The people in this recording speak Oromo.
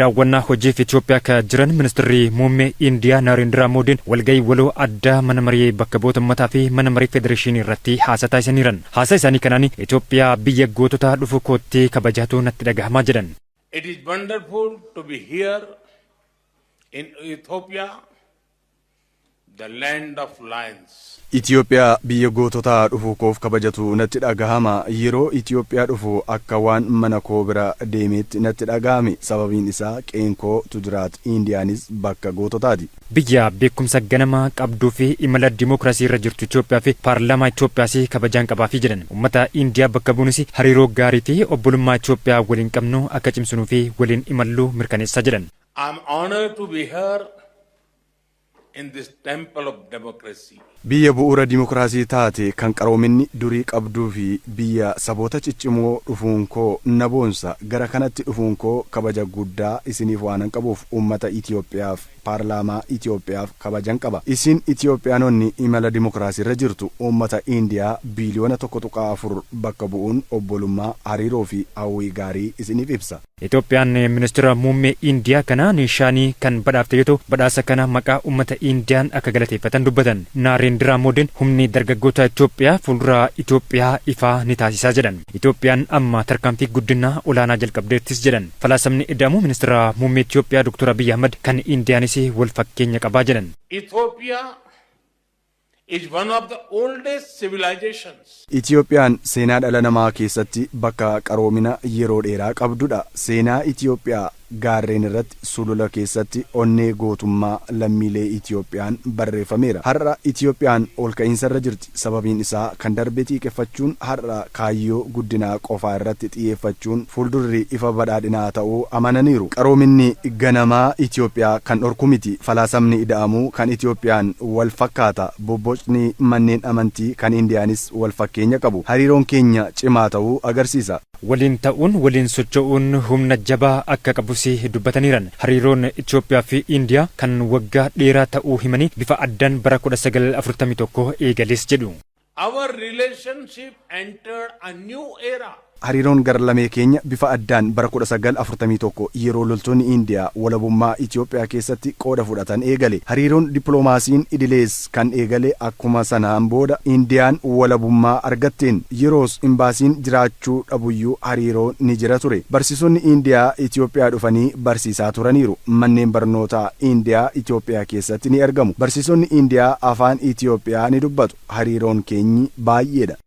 daawwannaa hojiif Itoophiyaa ka jiran ministeerri muummee Indiyaa Narendra Moodiin walgahii waloo addaa mana marii bakka bu'oota uummataa fi mana marii federeeshinii irratti haasaa taasisaniiran. Haasaa isaanii kanaan Itoophiyaa biyya gootota dhufu kootti kabajaatu natti dhagahamaa jedhan. It is wonderful to be here in Ethiopia, the land of lions. Itoophiyaa biyya gootota dhufu koof kabajatu natti dhagahama. Yeroo Itoophiyaa dhufu akka waan mana koo bira deemeetti natti dhagahame. Sababiin isaa qeenkoo tujuraat Indiyaanis bakka goototaati. Biyya beekumsa ganama qabduu fi imala dimookiraasii irra jirtu Itoophiyaa fi paarlaamaa Itoophiyaas kabajaan qabaafii jedhan. Uummata Indiyaa bakka bu'uunis hariiroo gaarii fi obbolummaa Itoophiyaa waliin qabnu akka cimsinuu fi waliin imalluu mirkaneessaa jedhan. I'm honored to be here in this temple of democracy. Biyya bu'uura dimookiraasii taate kan qaroominni durii qabduu fi biyya saboota ciccimoo dhufuun koo na boonsa. Gara kanatti dhufuun koo kabaja guddaa isiniif waanan qabuuf uummata Itoophiyaaf paarlaamaa Itoophiyaaf kabajan qaba. Isin Itoophiyaanonni imala dimookiraasii irra jirtu uummata Indiyaa biliyoona 1.4 bakka bu'uun obbolummaa hariiroo fi hawwii gaarii isiniif ibsa. Itoophiyaan ministeera muummee Indiyaa kana nishaanii kan badhaafte yoo ta'u badhaasa kana maqaa uummata Indiyaan akka galateeffatan dubbatan. Narendra Moodiin humni dargaggoota Itoophiyaa fuuldura Itoophiyaa ifaa ni taasisaa jedhan. Itoophiyaan amma tarkaanfii guddinaa olaanaa jalqabdeettis jedhan. Falaasamni ida'amu ministeera muummee Itoophiyaa Dr. Abiy Ahmed kan Indiyaanis wal fakkeenya qabaa jedhan. Ethiopia is one of the oldest civilizations. Itoophiyaan seenaa dhala namaa keessatti bakka qaroomina yeroo dheeraa qabdudha. Seenaa Itoophiyaa gaarreen irratti sulula keessatti onnee gootummaa lammiilee Itoophiyaan barreeffameera. Har'a Itoophiyaan ol ka'iinsa irra jirti. Sababiin isaa kan darbe xiqqeeffachuun har'a kaayyoo guddinaa qofaa irratti xiyyeeffachuun fuuldurri ifa badhaadhinaa ta'uu amananiiru. Qaroominni ganamaa Itoophiyaa kan dhorku miti. Falaasamni ida'amuu kan Itoophiyaan wal fakkaata. Bobbocni manneen amantii kan Indiyaanis wal fakkeenya qabu. Hariiroon keenya cimaa ta'uu agarsiisa. Waliin ta'uun waliin socho'uun humna jabaa akka qabus dubbataniiran. Hariiroon Itoophiyaa fi Indiyaa kan waggaa dheeraa ta'uu himanii bifa addaan bara 1941 eegales jedhu. Our relationship entered a new era. Hariiroon garlamee keenya bifa addaan bara 1941 yeroo loltoonni Indiyaa walabummaa Itoophiyaa keessatti qooda fudhatan eegale. Hariiroon dippiloomaasiin idilees kan eegale akkuma sanaan booda Indiyaan walabummaa argatteen yeroos imbaasiin jiraachuu dhabuyyuu hariiroon ni jira ture. Barsiisonni Indiyaa Itoophiyaa dhufanii barsiisaa turaniiru. Manneen barnootaa Indiyaa Itoophiyaa keessatti ni argamu. Barsiisonni Indiyaa afaan Itoophiyaa ni dubbatu. Hariiroon keenyi baay'eedha.